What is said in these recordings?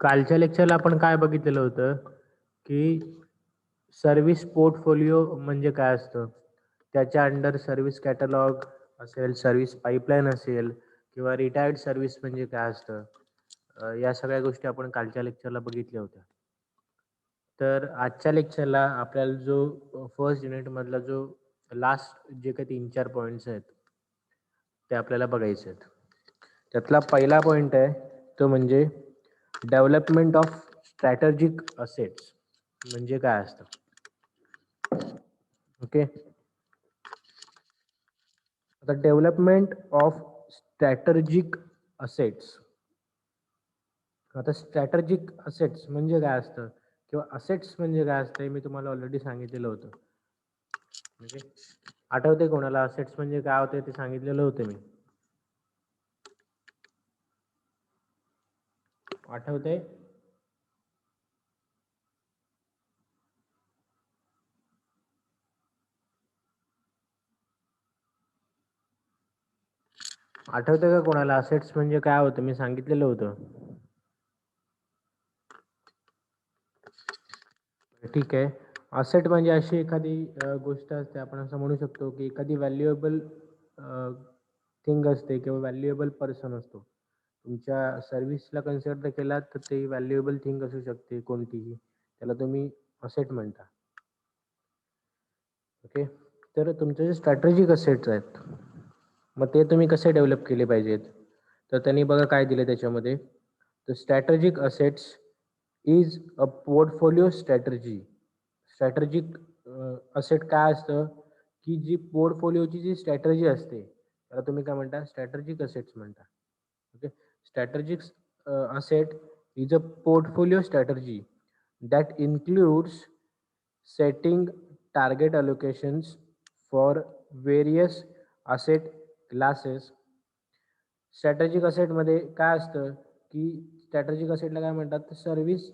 कालच्या लेक्चरला आपण काय बघितलेलं होतं, की सर्व्हिस पोर्टफोलिओ म्हणजे काय असतं? त्याच्या अंडर सर्व्हिस कॅटलॉग असेल, सर्व्हिस पाईपलाईन असेल किंवा रिटायर्ड सर्व्हिस म्हणजे काय असतं? या सगळ्या गोष्टी आपण कालच्या लेक्चरला बघितल्या होत्या. तर आजच्या लेक्चरला आपल्याला जो फर्स्ट युनिटमधला जो लास्ट जे काही 3-4 पॉइंट्स आहेत, ते आपल्याला बघायचे आहेत. त्यातला पहिला पॉइंट आहे, तो म्हणजे डेव्हलपमेंट ऑफ स्ट्रॅटेजिक असेट्स म्हणजे काय असतं? ओके. आता डेव्हलपमेंट ऑफ स्ट्रॅटेजिक असेट्स. आता स्ट्रॅटेजिक असेट्स म्हणजे काय असतं किंवा असेट्स म्हणजे काय असतं हे मी तुम्हाला ऑलरेडी सांगितलेलं होतं. ओके. आठवते कोणाला असेट्स म्हणजे काय होते ते सांगितलेलं होतं मी. आठवतंय? आठवतंय का कोणाला असेट्स म्हणजे काय होतं मी सांगितलेलं होतं? ठीक आहे. असेट म्हणजे अशी एखादी गोष्ट असते, आपण असं म्हणू शकतो की एखादी व्हॅल्युएबल थिंग असते किंवा व्हॅल्युएबल पर्सन असतो. तुमच्या सर्व्हिसला कन्सिडर केलात तर ते व्हॅल्युएबल थिंग असू शकते कोणतीही. त्याला तुम्ही असेट म्हणता. ओके. तर तुमचे जे स्ट्रॅटेजिक असेट्स आहेत, मग ते तुम्ही कसे डेव्हलप केले पाहिजेत? तर त्यांनी बघा काय दिलं त्याच्यामध्ये. तर strategic assets is a portfolio strategy. Strategic asset काय असतं, की जी पोर्टफोलिओची जी स्ट्रॅटेजी असते, त्याला तुम्ही काय म्हणता? स्ट्रॅटेजिक असेट्स म्हणता. Okay. Strategic asset is a portfolio strategy that includes setting target allocations for various asset classes. Strategic असेटमध्ये काय असतं, की स्ट्रॅटेजिक असेटला काय म्हणतात? तर सर्व्हिस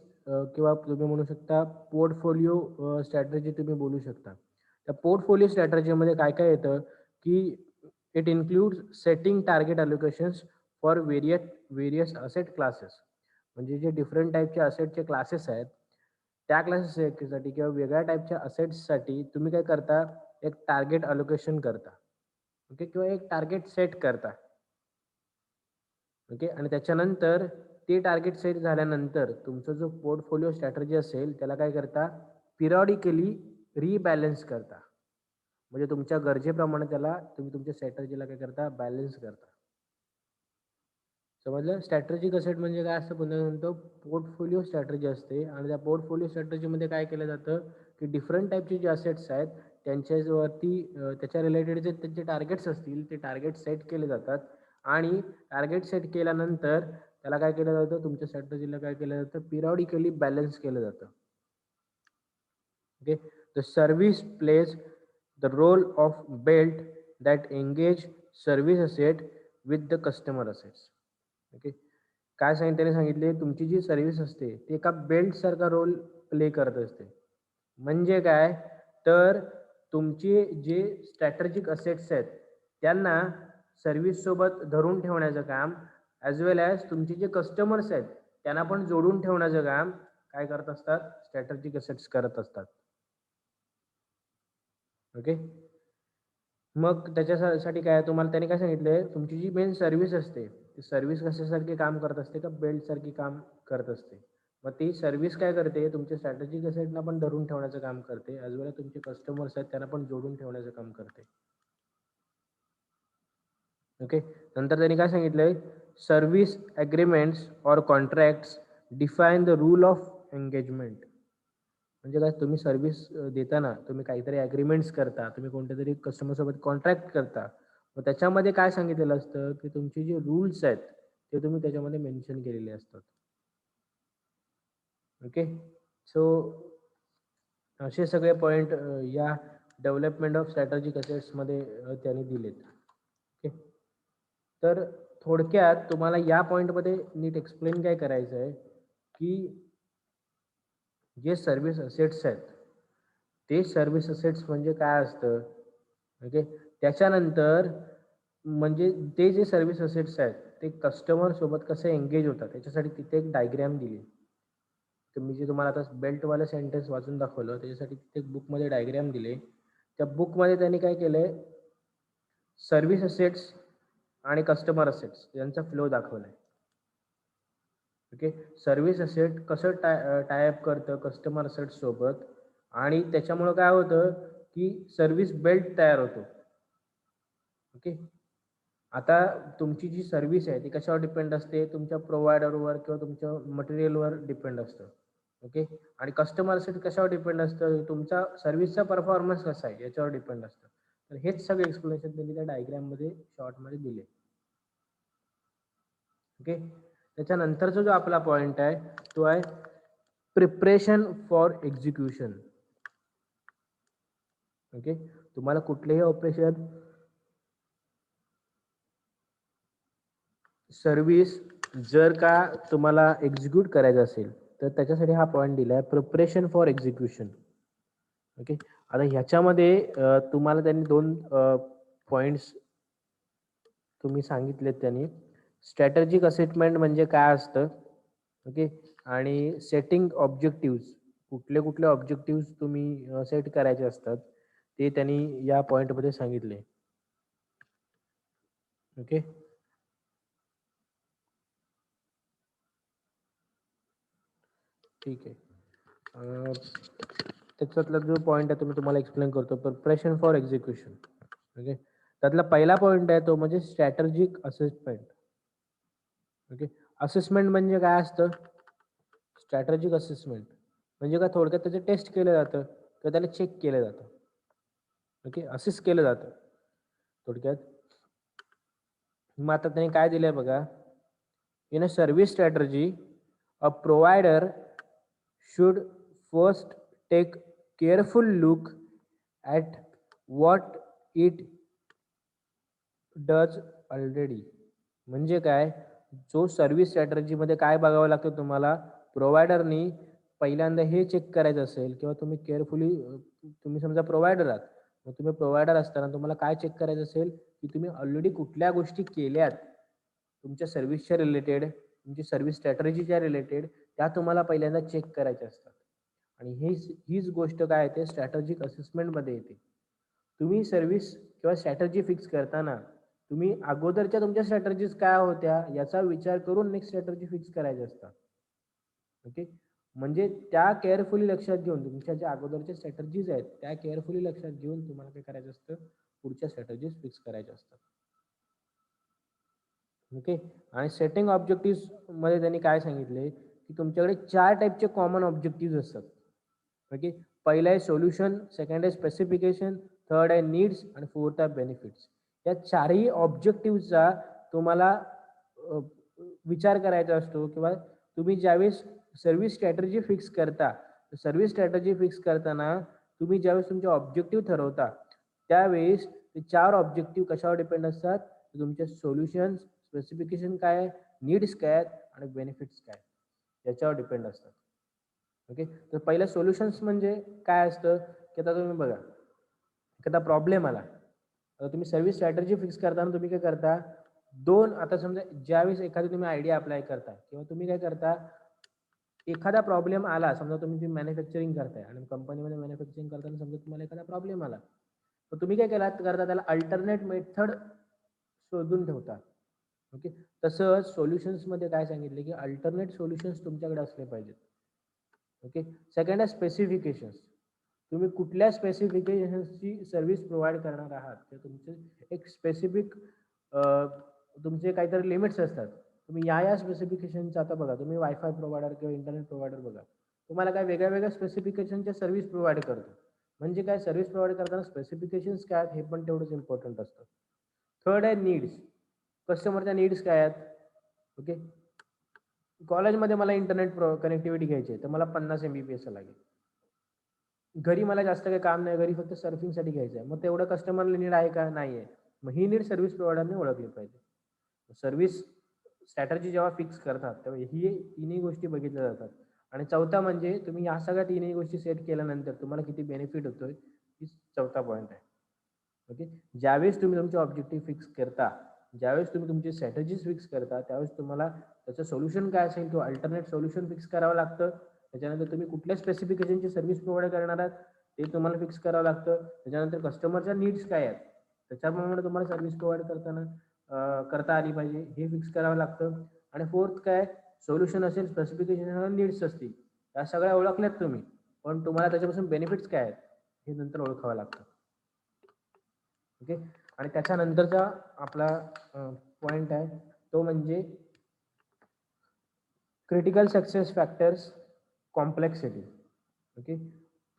किंवा तुम्ही म्हणू शकता पोर्टफोलिओ स्ट्रॅटेजी तुम्ही बोलू शकता. त्या पोर्टफोलिओ स्ट्रॅटेजीमध्ये काय-काय येतं, की it includes setting target allocations for various asset classes. म्हणजे जे डिफरंट टाइपचे असेटचे क्लासेस आहेत, त्या क्लासेससाठी किंवा वेगळ्या टाइपच्या असेट्ससाठी तुम्ही काय करता? एक टार्गेट अलोकेशन करता. ओके. किंवा एक टार्गेट सेट करता. ओके. आणि त्याच्यानंतर ते टार्गेट सेट झाल्यानंतर तुमचा जो पोर्टफोलिओ स्ट्रॅटेजी असेल त्याला काय करता? पिरियॉडिकली रिबॅलन्स करता. म्हणजे तुमच्या गरजेप्रमाणे त्याला तुम्ही तुमच्या स्ट्रॅटेजीला काय करता? बॅलन्स करता. समजलं? स्ट्रॅटेजिक असेट म्हणजे काय असतं पुन्हा म्हणतो? पोर्टफोलिओ स्ट्रॅटेजी असते आणि त्या पोर्टफोलिओ स्ट्रॅटेजीमध्ये काय केलं जातं, की डिफरंट टाइपचे जे असेट्स आहेत त्यांच्यावरती त्याच्या रिलेटेड जे त्यांचे टार्गेट्स असतील ते टार्गेट सेट केले जातात आणि टार्गेट सेट केल्यानंतर त्याला काय केलं जातं? तुमच्या स्ट्रॅटेजीला काय केलं जातं? पिरियॉडिकली बॅलन्स केलं जातं. Okay. The service plays the role of belt that engage service asset with the customer assets. Okay. काय त्याने सांगितले, तुमची जी सर्व्हिस असते ती एका बेल्ट सारखा रोल प्ले करत असते. म्हणजे काय? तर तुमचे जे स्ट्रॅटेजिक असेट्स आहेत त्यांना सर्व्हिस सोबत धरून ठेवण्याचं काम ॲज वेल ॲज तुमचे जे कस्टमर्स आहेत त्यांना पण जोडून ठेवण्याचं काम काय करत असतात? स्ट्रॅटेजिक असेट्स करत असतात. ओके. मग त्याच्यासाठी काय तुम्हाला त्यांनी काय सांगितलंय, तुमची जी मेन सर्व्हिस असते, ती सर्व्हिस कशासारखी काम करत असते का बेल्टसारखी काम करत असते. मग ती सर्व्हिस काय करते, तुमच्या स्ट्रॅटेजिक असेटला पण धरून ठेवण्याचं काम करते, ॲज वेल तुमचे कस्टमर्स आहेत त्यांना पण जोडून ठेवण्याचं काम करते. ओके. नंतर त्यांनी काय सांगितलंय, service agreements or contracts define the rule of engagement. म्हणजे काय, तुम्ही सर्व्हिस देताना तुम्ही काहीतरी ॲग्रीमेंट्स करता, तुम्ही कोणत्यातरी कस्टमरसोबत कॉन्ट्रॅक्ट करता. मग त्याच्यामध्ये काय सांगितलेलं असतं, की तुमचे जे रूल्स आहेत ते तुम्ही त्याच्यामध्ये मेन्शन केलेले असतात. ओके. सो असे सगळे पॉईंट या डेव्हलपमेंट ऑफ स्ट्रॅटेजिक असेट्समध्ये त्यांनी दिलेत. ओके. तर थोडक्यात तुम्हाला या पॉईंटमध्ये नीट एक्सप्लेन काय करायचं आहे, की जे सर्व्हिस असेट्स आहेत ते सर्व्हिस असेट्स म्हणजे काय असतं. ओके. त्याच्यानंतर म्हणजे ते जे सर्व्हिस असेट्स आहेत ते कस्टमर सोबत कसे एंगेज होतात त्याच्यासाठी तिथे एक डायग्राम दिली. तर मी जे तुम्हाला आता बेल्टवालं सेंटेन्स वाचून दाखवलं त्याच्यासाठी तिथे एक बुकमध्ये डायग्राम दिले. त्या बुकमध्ये त्यांनी काय केलंय, सर्व्हिस असेट्स आणि कस्टमर असेट्स यांचा फ्लो दाखवलाय. ओके. सर्व्हिस असेट कसं टाय अप करतं कस्टमर असेट्स सोबत आणि त्याच्यामुळं काय होतं की सर्व्हिस बेल्ट तयार होतो. ओके. आता तुमची जी सर्व्हिस आहे ती कशावर डिपेंड असते, तुमच्या प्रोव्हायडरवर किंवा तुमच्या मटेरियलवर डिपेंड असतं. ओके. आणि कस्टमर असेट कशावर डिपेंड असतं, तुमचा सर्व्हिसचा परफॉर्मन्स कसा आहे याच्यावर डिपेंड असतं. तर हेच सगळे एक्सप्लेनेशन त्यांनी त्या डायग्राममध्ये शॉर्टमध्ये दिले. ओके. त्याच्यानंतरचा जो आपला पॉइंट आहे तो आहे प्रिपरेशन फॉर एक्झिक्युशन. ओके. तुम्हाला कुठलेही ऑपरेशन सर्व्हिस जर का तुम्हाला एक्झिक्यूट करायचं असेल तर त्याच्यासाठी हा पॉईंट दिला आहे प्रिपरेशन फॉर एक्झिक्युशन. ओके. आता ह्याच्यामध्ये तुम्हाला त्यांनी दोन पॉईंट्स तुम्ही सांगितलेत त्यांनी. स्ट्रॅटेजिक असेसमेंट म्हणजे काय असतं, ओके, आणि सेटिंग ऑब्जेक्टिव्ह कुठले कुठले ऑब्जेक्टिव्ह तुम्ही सेट करायचे असतात ते त्यांनी या पॉईंटमध्ये सांगितले. ओके. ठीक आहे. त्याच्यातला जो पॉईंट आहे तो मी तुम्हाला एक्सप्लेन करतो. Preparation for execution. ओके. त्यातला पहिला पॉईंट आहे तो म्हणजे स्ट्रॅटेजिक असेसमेंट. ओके. असेसमेंट म्हणजे काय असतं, स्ट्रॅटेजिक असेसमेंट म्हणजे काय, थोडक्यात त्याचं टेस्ट केलं जातं किंवा त्याला चेक केलं जातं. ओके. असेस केलं जातं थोडक्यात. मग आता त्यांनी काय दिलंय बघा, in a service strategy a provider should first take careful look at what it does already. म्हणजे काय, जो सर्व्हिस स्ट्रॅटर्जीमध्ये काय बघावं लागतं तुम्हाला, प्रोव्हायडरनी पहिल्यांदा हे चेक करायचं असेल किंवा तुम्ही केअरफुली, तुम्ही समजा प्रोव्हायडर आहात, मग तुम्ही प्रोव्हायडर असताना तुम्हाला काय चेक करायचं असेल की तुम्ही ऑलरेडी कुठल्या गोष्टी केल्यात तुमच्या सर्व्हिसच्या रिलेटेड, तुमची सर्व्हिस स्ट्रॅटर्जीच्या रिलेटेड, त्या तुम्हाला पहिल्यांदा चेक करायच्या असतात. आणि हीच गोष्ट काय आहे ते स्ट्रॅटेजिक असेसमेंटमध्ये येते. तुम्ही सर्व्हिस किंवा स्ट्रॅटर्जी फिक्स करताना तुम्ही अगोदरच्या तुमच्या स्ट्रॅटर्जीज काय होत्या याचा विचार करून नेक्स्ट स्ट्रॅटर्जी फिक्स करायच्या असतात. ओके. म्हणजे त्या केअरफुली लक्षात घेऊन तुमच्या ज्या अगोदरच्या स्ट्रॅटर्जीज आहेत त्या केअरफुली लक्षात घेऊन तुम्हाला काय करायचं असतं, पुढच्या स्ट्रॅटर्जीज फिक्स करायच्या असतात. ओके. आणि सेटिंग ऑब्जेक्टिव्ह मध्ये त्यांनी काय सांगितले की तुमच्याकडे 4 टाईपचे कॉमन ऑब्जेक्टिव्ह असतात. ओके. पहिलं आहे सोल्युशन, सेकंड आहे स्पेसिफिकेशन, थर्ड आहे नीड्स आणि फोर्थ आहे बेनिफिट्स. या चारही ऑब्जेक्टिव्हचा तुम्हाला विचार करायचा असतो किंवा तुम्ही ज्यावेळेस सर्व्हिस स्ट्रॅटर्जी फिक्स करता, सर्व्हिस स्ट्रॅटर्जी फिक्स करताना तुम्ही ज्यावेळेस तुमचे ऑब्जेक्टिव्ह ठरवता त्यावेळेस ते 4 ऑब्जेक्टिव्ह कशावर डिपेंड असतात, तुमचे सोल्युशन्स, स्पेसिफिकेशन काय आहे, नीड्स काय आहेत आणि बेनिफिट्स काय आहेत याच्यावर डिपेंड असतात. ओके. तर पहिलं सोल्युशन्स म्हणजे काय असतं की आता तुम्ही बघा, एखादा प्रॉब्लेम आला, आता तुम्ही सर्व्हिस स्ट्रॅटर्जी फिक्स करताना तुम्ही काय करता, आता समजा ज्यावेळेस एखादी तुम्ही आयडिया अप्लाय करता किंवा तुम्ही काय करता, एखादा प्रॉब्लेम आला, समजा तुम्ही मॅन्युफॅक्चरिंग करताय आणि कंपनीमध्ये मॅन्युफॅक्चरिंग करताना समजा तुम्हाला एखादा प्रॉब्लेम आला, तर तुम्ही काय करता, त्याला अल्टरनेट मेथड शोधून ठेवता. ओके. तसं सोल्युशन्समध्ये काय सांगितले की अल्टरनेट सोल्युशन्स तुमच्याकडे असले पाहिजेत. ओके. सेकंड आहे स्पेसिफिकेशन्स. तुम्ही कुठल्या स्पेसिफिकेशन्सची सर्व्हिस प्रोव्हाइड करणार आहात ते तुमचे एक स्पेसिफिक तुमचे काहीतरी लिमिट्स असतात. तुम्ही या स्पेसिफिकेशनचा, आता बघा तुम्ही वायफाय प्रोव्हायडर किंवा इंटरनेट प्रोव्हायडर बघा, तुम्हाला काय वेगळ्या वेगळ्या स्पेसिफिकेशनच्या सर्व्हिस प्रोव्हाइड करतो. म्हणजे काय, सर्व्हिस प्रोव्हाइड करताना स्पेसिफिकेशन्स काय आहेत हे पण तेवढंच इम्पॉर्टंट असतं. थर्ड आहे नीड्स. कस्टमरच्या नीड्स काय आहेत. ओके. कॉलेजमध्ये मला इंटरनेट कनेक्टिव्हिटी घ्यायची आहे तर मला 50 MBPS लागेल. घरी मला जास्त काही काम नाही, घरी फक्त सर्फिंगसाठी घ्यायचं आहे, मग तेवढं कस्टमरला नीड आहे का, नाही आहे. मग ही नीड सर्व्हिस प्रोव्हायडरने ओळखली पाहिजे. सर्व्हिस स्ट्रॅटर्जी जेव्हा फिक्स करतात तेव्हा ही तिन्ही गोष्टी बघितल्या जातात. आणि चौथा म्हणजे तुम्ही या सगळ्या तिन्ही गोष्टी सेट केल्यानंतर तुम्हाला किती बेनिफिट होतोय, ही चौथा पॉईंट आहे. ओके. ज्यावेळेस तुम्ही तुमचे ऑब्जेक्टिव्ह फिक्स करता, ज्यावेळेस तुम्ही तुमची स्ट्रॅटेजीज फिक्स करता, त्यावेळेस तुम्हाला त्याचं सोल्युशन काय असेल किंवा अल्टरनेट सोल्युशन फिक्स करावं लागतं. त्याच्यानंतर तुम्ही कुठल्या स्पेसिफिकेशनची सर्व्हिस प्रोव्हाइड करणार आहात ते तुम्हाला फिक्स करावं लागतं. त्याच्यानंतर कस्टमरच्या नीड्स काय आहेत त्याच्याप्रमाणे तुम्हाला सर्व्हिस प्रोव्हाइड करता आली पाहिजे हे फिक्स करावं लागतं. आणि फोर्थ काय, सोल्युशन असेल, स्पेसिफिकेशन, नीड्स असतील, या सगळ्या ओळखल्यात तुम्ही, पण तुम्हाला त्याच्यापासून बेनिफिट्स काय आहेत हे नंतर ओळखावं लागतं. ओके. आणि त्याच्यानंतरचा आपला पॉइंट आहे तो म्हणजे critical success factors, complexity. Okay.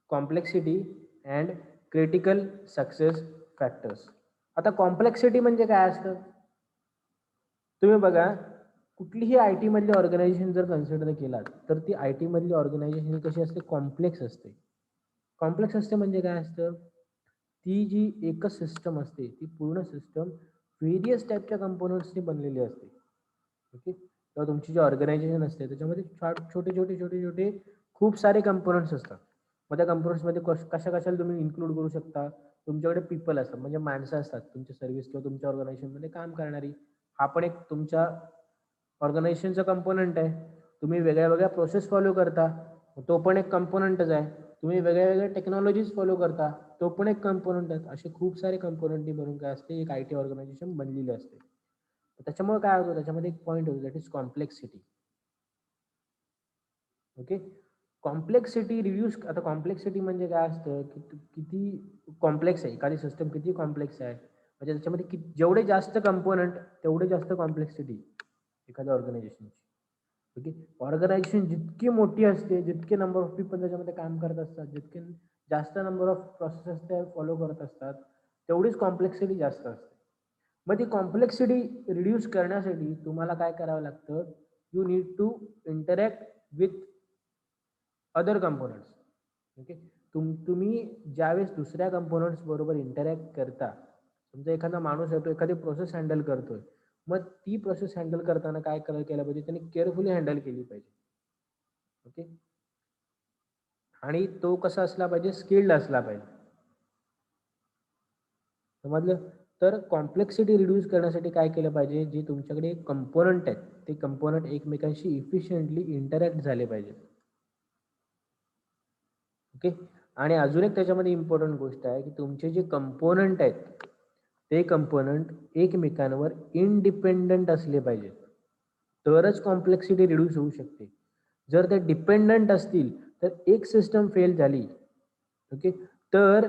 Complexity and critical success factors. आता कॉम्प्लेक्सिटी म्हणजे काय असतं, तुम्ही बघा, कुठलीही आय टी मधली ऑर्गनायझेशन जर कन्सिडर केलात तर ती आय टी मधली ऑर्गनायझेशन कशी असते, कॉम्प्लेक्स असते. कॉम्प्लेक्स असते म्हणजे काय असतं, ती जी एकच सिस्टम असते ती पूर्ण सिस्टम व्हेरियस टाईपच्या कंपोनंट्सनी बनलेली असते. ओके. किंवा तुमची जी ऑर्गनायझेशन असते त्याच्यामध्ये छोटे छोटे छोटे छोटे खूप सारे कंपोनंट्स असतात. मग त्या कंपोनंट्समध्ये कशाला तुम्ही इन्क्लूड करू शकता, तुमच्याकडे पीपल असतात म्हणजे माणसं असतात तुमच्या सर्व्हिस किंवा तुमच्या ऑर्गनायझेशनमध्ये काम करणारी. हा पण एक तुमच्या ऑर्गनायझेशनचा कंपोनंट आहे. तुम्ही वेगळ्या वेगळ्या प्रोसेस फॉलो करता, तो पण एक कंपोनंटच आहे. तुम्ही वेगळ्या वेगळ्या टेक्नॉलॉजीज फॉलो करता, तो पण एक कंपोनंट आहे. असे खूप सारे कंपोनंटनी बनून काय असते, एक आय टी ऑर्गनायझेशन बनलेली असते. त्याच्यामुळे काय होतं, त्याच्यामध्ये एक पॉईंट होतो, that is complexity. Okay. Complexity reduce. आता कॉम्प्लेक्सिटी म्हणजे काय असतं की किती कॉम्प्लेक्स आहे एखादी सिस्टम, किती कॉम्प्लेक्स आहे म्हणजे त्याच्यामध्ये जेवढे जास्त कंपोनंट तेवढे जास्त कॉम्प्लेक्सिटी एखाद्या ऑर्गनायझेशनची. ओके. ऑर्गनायझेशन जितकी मोठी असते, जितके नंबर ऑफ पीपल त्याच्यामध्ये काम करत असतात, जितके जास्त नंबर ऑफ प्रोसेसेस ते फॉलो करत असतात, तेवढीच कॉम्प्लेक्सिटी जास्त असते. मग ती कॉम्प्लेक्सिटी रिड्यूस करण्यासाठी तुम्हाला काय करावं लागतं, you need to interact with other components. Okay. तुम्ही ज्यावेळेस दुसऱ्या कंपोनंट्स बरोबर इंटरॅक्ट करता, समजा एखादा माणूस आहे तो एखादी प्रोसेस हँडल करतोय, मग ती प्रोसेस हँडल करताना काय केलं पाहिजे, त्यांनी केअरफुली हँडल केली पाहिजे. ओके. आणि तो कसा असला पाहिजे, स्किल्ड असला पाहिजे. समजलं. तर कॉम्प्लेक्सिटी रिड्यूस करण्यासाठी काय केलं पाहिजे, जे तुमच्याकडे कंपोनंट आहेत ते कंपोनंट एकमेकांशी इफिशियंटली इंटरॅक्ट झाले पाहिजे. ओके. आणि अजून एक त्याच्यामध्ये इम्पॉर्टंट गोष्ट आहे की तुमचे जे कंपोनंट आहेत ते कंपोनंट एकमेकांवर इंडिपेंडंट असले पाहिजे, तरच कॉम्प्लेक्सिटी रिड्यूस होऊ शकते. जर ते डिपेंडंट असतील तर एक सिस्टम फेल झाली, ओके, तर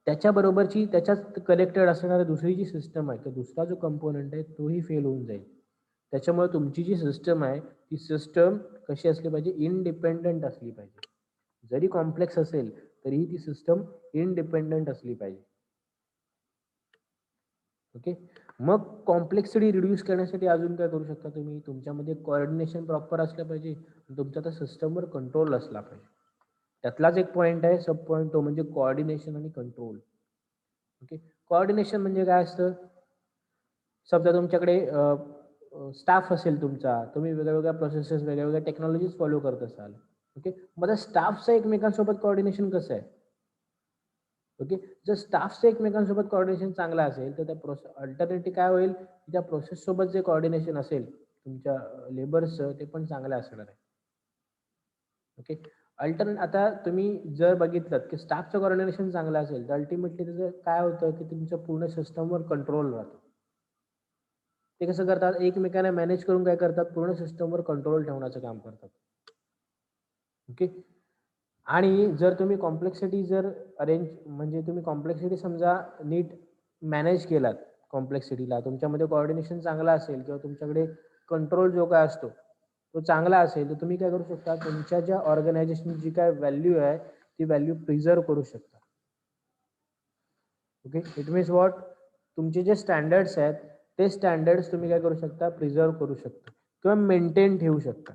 त्याच्याबरोबरची त्याच्यात कनेक्टेड असणारी दुसरी जी सिस्टम आहे किंवा दुसरा जो कंपोनंट आहे तोही फेल होऊन जाईल. त्याच्यामुळे तुमची जी सिस्टम आहे ती सिस्टम कशी असली पाहिजे, इंडिपेंडंट असली पाहिजे. जरी कॉम्प्लेक्स असेल तरीही ती सिस्टम इंडिपेंडंट असली पाहिजे. ओके. मग कॉम्प्लेक्सिटी रिड्यूस करण्यासाठी अजून काय करू शकता तुम्ही, तुमच्यामध्ये कोऑर्डिनेशन प्रॉपर असलं पाहिजे, तुमच्या त्या सिस्टमवर कंट्रोल असला पाहिजे. त्यातलाच एक पॉईंट आहे, सब पॉईंट, तो म्हणजे कोऑर्डिनेशन आणि कंट्रोल. ओके. कोऑर्डिनेशन म्हणजे काय असतं, समजा तुमच्याकडे स्टाफ असेल तुमचा, तुम्ही वेगवेगळ्या प्रोसेसेस, वेगवेगळ्या टेक्नॉलॉजीज फॉलो करत असाल. ओके. मग त्या स्टाफचं एकमेकांसोबत कोऑर्डिनेशन कसं आहे. ओके. जर स्टाफचं एकमेकांसोबत कोऑर्डिनेशन चांगलं असेल तर त्या अल्टरनेटिव्ह काय होईल, त्या प्रोसेस सोबत जे कोऑर्डिनेशन असेल तुमच्या लेबर्सचं ते पण चांगलं असणार आहे. ओके. आता तुम्ही जर बघितलं की स्टाफचं कोऑर्डिनेशन चांगलं असेल तर अल्टिमेटली त्याचं काय होतं की तुमच्या पूर्ण सिस्टमवर कंट्रोल राहतो. ते कसं करतात, एकमेकांना मॅनेज करून काय करतात, पूर्ण सिस्टमवर कंट्रोल ठेवण्याचं काम करतात. ओके. आणि जर तुम्ही कॉम्प्लेक्सिटी म्हणजे तुम्ही कॉम्प्लेक्सिटी समजा नीट मॅनेज केलात, कॉम्प्लेक्सिटीला तुमच्यामध्ये कोऑर्डिनेशन चांगला असेल किंवा तुमच्याकडे कंट्रोल जो काय असतो तो चांगला असेल, तर तुम्ही काय करू शकता, तुमच्या ज्या ऑर्गनायझेशनची जी काय व्हॅल्यू आहे ती व्हॅल्यू प्रिझर्व करू शकता. ओके. इट मीन्स व्हॉट, तुमचे जे स्टँडर्ड्स आहेत ते स्टँडर्ड्स तुम्ही काय करू शकता, प्रिझर्व करू शकता किंवा मेंटेन ठेवू शकता.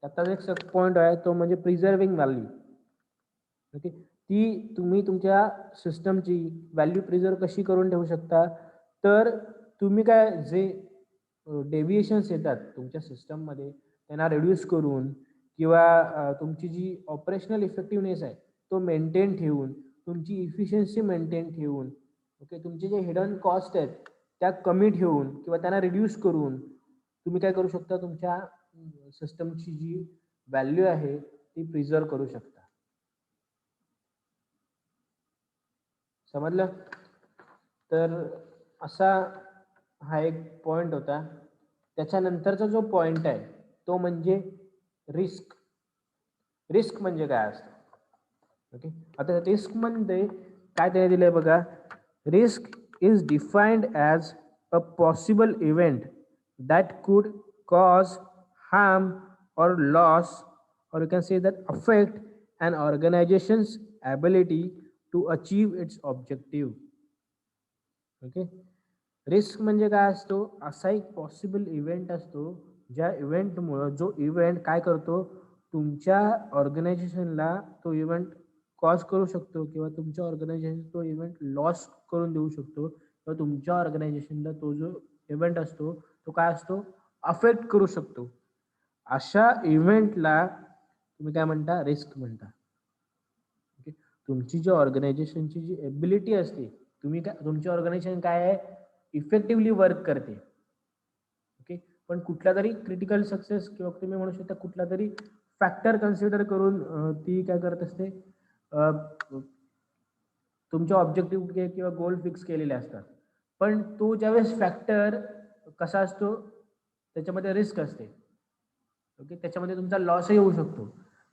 त्याचा एक सब पॉईंट आहे तो म्हणजे प्रिझर्विंग व्हॅल्यू. ओके. ती तुम्ही तुमच्या सिस्टमची व्हॅल्यू प्रिझर्व कशी करून ठेवू शकता, तर तुम्ही काय जे डेव्हिएशन्स येतात तुमच्या सिस्टममध्ये त्यांना रिड्यूस करून किंवा तुमची जी ऑपरेशनल इफेक्टिव्हनेस आहे तो मेंटेन ठेवून तुमची इफिशियन्सी मेंटेन ठेवून, ओके, तुमचे जे हिडन कॉस्ट आहेत त्या कमी ठेवून किंवा त्यांना रिड्यूस करून तुम्ही काय करू शकता, तुमच्या सिस्टमची जी व्हॅल्यू आहे ती प्रिझर्व करू शकता. समजलं? तर असा हा एक पॉइंट होता. त्याच्यानंतरचा जो पॉइंट आहे तो म्हणजे रिस्क. रिस्क म्हणजे काय असतं? ओके, आता रिस्क मध्ये काय त्याने दिलंय बघा, risk is defined as a possible event that could cause harm or loss, or you can say that affect an organization's ability to achieve its objective. Okay, risk म्हणजे काय असतो, असा एक पॉसिबल इव्हेंट असतो ज्या इव्हेंटमुळं जो इव्हेंट काय करतो, तुमच्या ऑर्गनायझेशनला तो इव्हेंट कॉज करू शकतो किंवा तुमच्या ऑर्गनायझेशन तो इव्हेंट लॉस करून देऊ शकतो किंवा तुमच्या ऑर्गनायझेशनला तो जो इव्हेंट असतो तो काय असतो, अफेक्ट करू शकतो. अशा इव्हेंटला तुम्ही काय म्हणता, रिस्क म्हणता. ओके, तुमची जी ऑर्गनायझेशनची जी एबिलिटी असते, तुम्ही काय, तुमची ऑर्गनायझेशन काय आहे, इफेक्टिव्हली वर्क करते. ओके, पण कुठला तरी क्रिटिकल सक्सेस किंवा तुम्ही म्हणू शकता कुठला तरी फॅक्टर कन्सिडर करून ती काय करत असते, तुमच्या ऑब्जेक्टिव्ह किंवा गोल फिक्स केलेले असतात. पण तो ज्यावेळेस फॅक्टर कसा असतो, त्याच्यामध्ये रिस्क असते. ओके, त्याच्यामध्ये तुमचा लॉसही होऊ शकतो.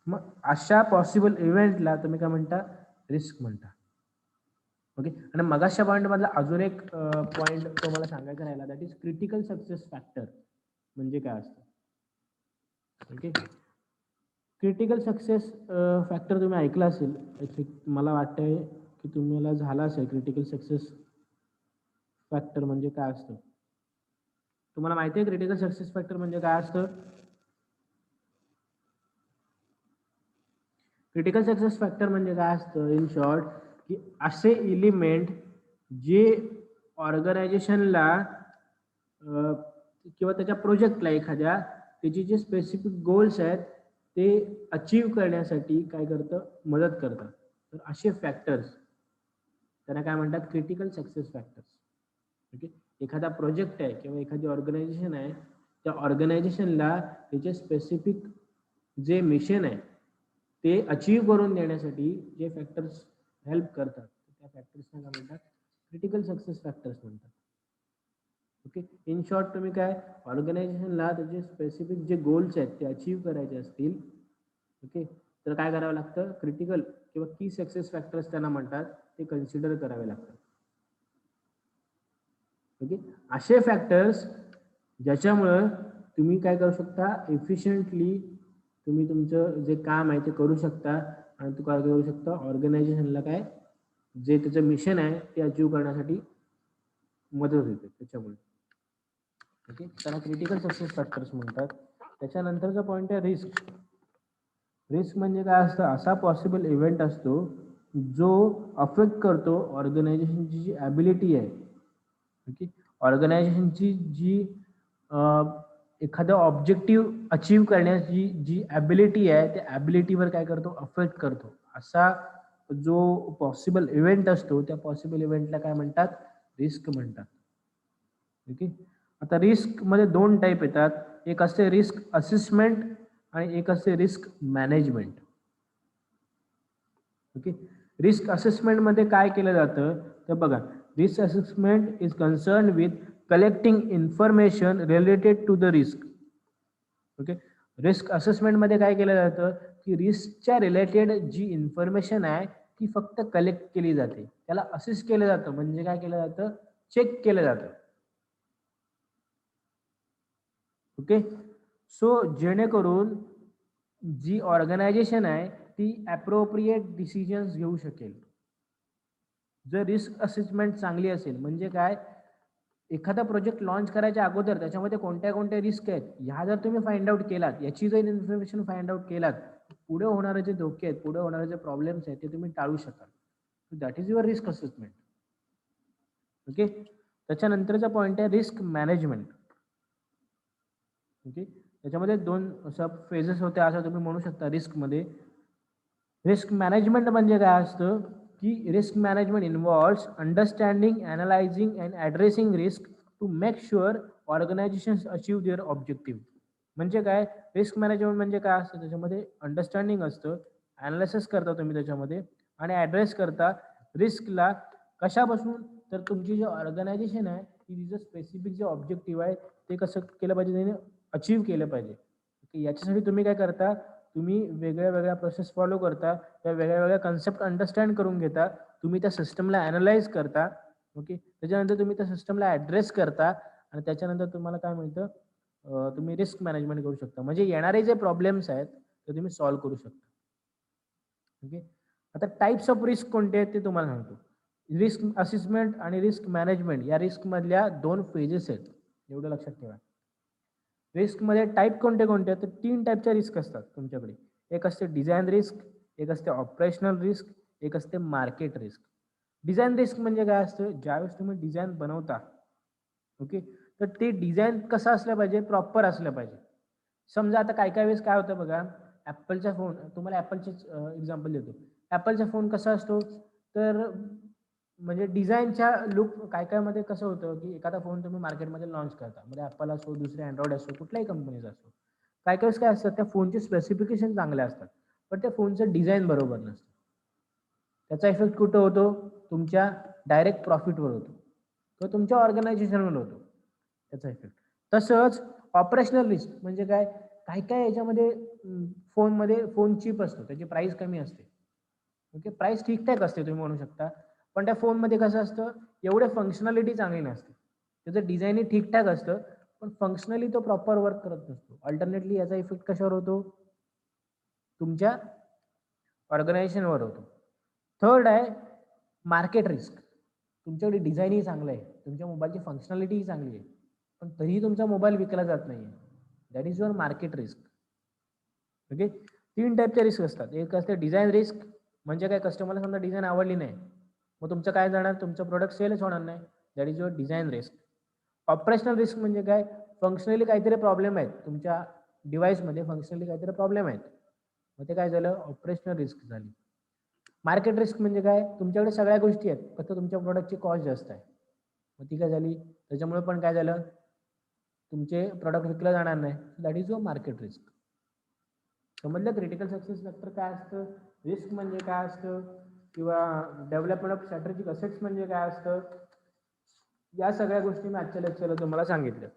मग अशा पॉसिबल इव्हेंटला तुम्ही काय म्हणता, रिस्क म्हणता. ओके, आणि मगाशा पॉईंट मधला अजून एक पॉईंट तुम्हाला सांगायचा राहिला, that is critical success factor म्हणजे काय असतं. ओके, क्रिटिकल सक्सेस फॅक्टर तुम्ही ऐकला असेल, मला वाटतंय की तुम्हाला झाला असेल. क्रिटिकल सक्सेस फॅक्टर म्हणजे काय असतं तुम्हाला माहिती आहे? क्रिटिकल सक्सेस फॅक्टर म्हणजे काय असतं? क्रिटिकल सक्सेस फॅक्टर म्हणजे काय असतं इन शॉर्ट, की असे एलिमेंट जे ऑर्गनायझेशनला किंवा त्याच्या प्रोजेक्टला एखाद्या त्याची जे स्पेसिफिक गोल्स आहेत ते अचीव करण्यासाठी काय करतं, मदत करतं. तर असे फॅक्टर्स त्यांना काय म्हणतात, क्रिटिकल सक्सेस फॅक्टर्स. ओके, एखादा प्रोजेक्ट आहे किंवा एखादी ऑर्गनायझेशन आहे, त्या ऑर्गनायझेशनला त्याचे स्पेसिफिक जे मिशन आहे ते अचीव करून देण्यासाठी जे फॅक्टर्स हेल्प करतात त्या फॅक्टर्सना काय म्हणतात, क्रिटिकल सक्सेस फॅक्टर्स म्हणतात. ओके, इन शॉर्ट तुम्ही काय, ऑर्गनायझेशनला त्याचे स्पेसिफिक जे गोल्स आहेत ते अचीव करायचे असतील, ओके, तर काय करावं लागतं, क्रिटिकल किंवा की सक्सेस फॅक्टर्स त्यांना म्हणतात, ते कन्सिडर करावे लागतात. ओके, असे फॅक्टर्स ज्याच्यामुळं तुम्ही काय करू शकता, एफिशियंटली तुम्ही तुमचं जे काम आहे ते करू शकता आणि तू काय करू शकता, ऑर्गनायझेशनला काय जे त्याचं मिशन आहे ते अचीव करण्यासाठी मदत होते त्याच्यामुळे. ओके, त्याला क्रिटिकल सक्सेस फॅक्टर्स म्हणतात. त्याच्यानंतरचा पॉईंट आहे रिस्क. रिस्क म्हणजे काय असतं, असा पॉसिबल इव्हेंट असतो जो अफेक्ट करतो ऑर्गनायझेशनची जी ॲबिलिटी आहे. ओके, ऑर्गनायझेशनची जी एखादं ऑब्जेक्टिव्ह अचीव करण्याची जी ॲबिलिटी आहे त्या ॲबिलिटीवर काय करतो, अफेक्ट करतो. असा जो पॉसिबल इव्हेंट असतो त्या पॉसिबल इव्हेंटला काय म्हणतात, रिस्क म्हणतात. ओके, आता रिस्क मध्ये दोन टाईप येतात, एक असते रिस्क असेसमेंट आणि एक असते risk management. Okay, risk assessment मध्ये काय केलं जातं तर बघा, risk assessment is concern with collecting information related to the risk. Okay, risk assessment मध्ये काय केलं जातं की रिस्कच्या रिलेटेड जी इन्फॉर्मेशन आहे ती फक्त कलेक्ट केली जाते, त्याला असेस केलं जातं, म्हणजे काय केलं जातं, चेक केलं जातं. ओके, सो जेणेकरून जी ऑर्गनायझेशन आहे ती ॲप्रोप्रिएट डिसिजन्स घेऊ शकेल. जर रिस्क असेसमेंट चांगली असेल म्हणजे काय, एखादा प्रोजेक्ट लॉन्च करायच्या अगोदर त्याच्यामध्ये कोणत्या कोणत्या रिस्क आहेत ह्या जर तुम्ही फाइंड आउट केलात, याची जर इन्फॉर्मेशन फाइंड आउट केलात, पुढे होणारे जे धोके आहेत, पुढे होणारे जे प्रॉब्लेम्स आहेत ते तुम्ही टाळू शकाल. That is your risk assessment. Okay, त्याच्यानंतरचा पॉईंट आहे रिस्क मॅनेजमेंट. ओके, त्याच्यामध्ये दोन सब फेजेस होते असं तुम्ही म्हणू शकता रिस्कमध्ये. रिस्क मॅनेजमेंट म्हणजे काय असतं, की risk management involves understanding, analysing and addressing risk to make sure organisations achieve their objective. म्हणजे काय, रिस्क मॅनेजमेंट म्हणजे काय असतं, त्याच्यामध्ये अंडरस्टँडिंग असतं, ॲनालिसिस करता तुम्ही त्याच्यामध्ये आणि ॲड्रेस करता रिस्कला. कशापासून, तर तुमची जे ऑर्गनायझेशन आहे ती तिचं स्पेसिफिक जे ऑब्जेक्टिव्ह आहे ते कसं केलं पाहिजे, त्याने अचीव केलं पाहिजे. याच्यासाठी तुम्ही काय करता, तुम्ही वेगळ्या वेगळ्या प्रोसेस फॉलो करता, त्या वेगळ्या वेगळ्या कन्सेप्ट अंडरस्टँड करून घेता, तुम्ही त्या सिस्टमला ॲनालाइज करता. ओके, त्याच्यानंतर तुम्ही त्या सिस्टमला ॲड्रेस करता आणि त्याच्यानंतर तुम्हाला काय मिळतं, तुम्ही रिस्क मॅनेजमेंट करू शकता. म्हणजे येणारे जे प्रॉब्लेम्स आहेत ते तुम्ही सॉल्व्ह करू शकता. ओके, आता टाइप्स ऑफ रिस्क कोणते आहेत ते तुम्हाला सांगतो. रिस्क असेसमेंट आणि रिस्क मॅनेजमेंट या रिस्कमधल्या 2 फेजेस आहेत, एवढं लक्षात ठेवा. रिस्कमध्ये टाईप कोणते कोणते आहेत, तर 3 टाईपच्या रिस्क असतात तुमच्याकडे. एक असते डिझाइन रिस्क, एक असते ऑपरेशनल रिस्क, एक असते मार्केट रिस्क. डिझाइन रिस्क म्हणजे काय असतं, ज्यावेळेस तुम्ही डिझाइन बनवता, ओके, तर ते डिझाइन कसं असलं पाहिजे, प्रॉपर असलं पाहिजे. समजा आता काय काय वेळेस काय होतं बघा, ॲपलचा फोन, तुम्हाला ॲपलचेच एक्झाम्पल देतो. ॲपलचा फोन कसा असतो, तर म्हणजे डिझाईनच्या लुक काय कायमध्ये कसं होतं, की एखादा फोन तुम्ही मार्केटमध्ये लॉन्च करता, म्हणजे ॲपल असो, दुसरे अँड्रॉइड असो, कुठल्याही कंपनीचा असो. काय काय वेळेस काय असतं, त्या फोनचे स्पेसिफिकेशन चांगले असतात, पण त्या फोनचं डिझाईन बरोबर नसतं. त्याचा इफेक्ट कुठं होतो, तुमच्या डायरेक्ट प्रॉफिटवर होतो किंवा तुमच्या ऑर्गनायझेशनवर होतो त्याचा इफेक्ट. तसंच ऑपरेशनल रिस्क म्हणजे काय, काय काय याच्यामध्ये फोनमध्ये फोन चीप असतो, त्याची प्राईस कमी असते. ओके, प्राईस ठीकठाक असते तुम्ही म्हणू शकता, पण त्या फोनमध्ये कसं असतं, एवढे फंक्शनॅलिटी चांगली नसते. त्याचं डिझाईनही ठीकठाक असतं, पण फंक्शनली तो प्रॉपर वर्क करत नसतो. अल्टरनेटली याचा इफेक्ट कशावर होतो, तुमच्या ऑर्गनायझेशनवर होतो. थर्ड आहे मार्केट रिस्क. तुमच्याकडे डिझाईनही चांगलं आहे, तुमच्या मोबाईलची फंक्शनॅलिटीही चांगली आहे, पण तरीही तुमचा मोबाईल विकला जात नाही आहे. That is your market risk. Okay, 3 टाईपचे रिस्क असतात. एक असते डिझाइन रिस्क, म्हणजे काय, कस्टमरला समजा डिझाईन आवडली नाही, मग तुमचं काय जाणार, तुमचं प्रोडक्ट सेलच होणार नाही. That is your design risk. Operational risk म्हणजे काय, फंक्शनली काहीतरी प्रॉब्लेम आहेत तुमच्या डिव्हाइसमध्ये, फंक्शनली काहीतरी प्रॉब्लेम आहेत, मग ते काय झालं, ऑपरेशनल रिस्क झाली. मार्केट रिस्क म्हणजे काय, तुमच्याकडे सगळ्या गोष्टी आहेत, फक्त तुमच्या प्रोडक्टची कॉस्ट जास्त आहे, मग ती काय झाली, त्याच्यामुळे पण काय झालं, तुमचे प्रोडक्ट विकलं जाणार नाही. That is your market risk. समजलं क्रिटिकल सक्सेस फॅक्टर काय असतं, रिस्क म्हणजे काय असतं, किंवा डेव्हलपमेंट ऑफ स्ट्रॅटेजिक असेट्स म्हणजे काय असतं. या सगळ्या गोष्टी मी आजच्या लेक्चरला तुम्हाला सांगितल्या.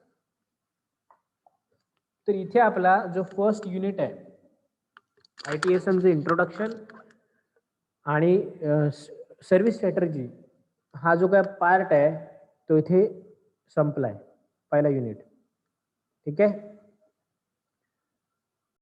तर इथे आपला जो फर्स्ट युनिट आहे ITSMचं इंट्रोडक्शन आणि सर्व्हिस स्ट्रॅटर्जी, हा जो काय पार्ट आहे तो इथे संपलाय, पहिला युनिट. ठीक आहे.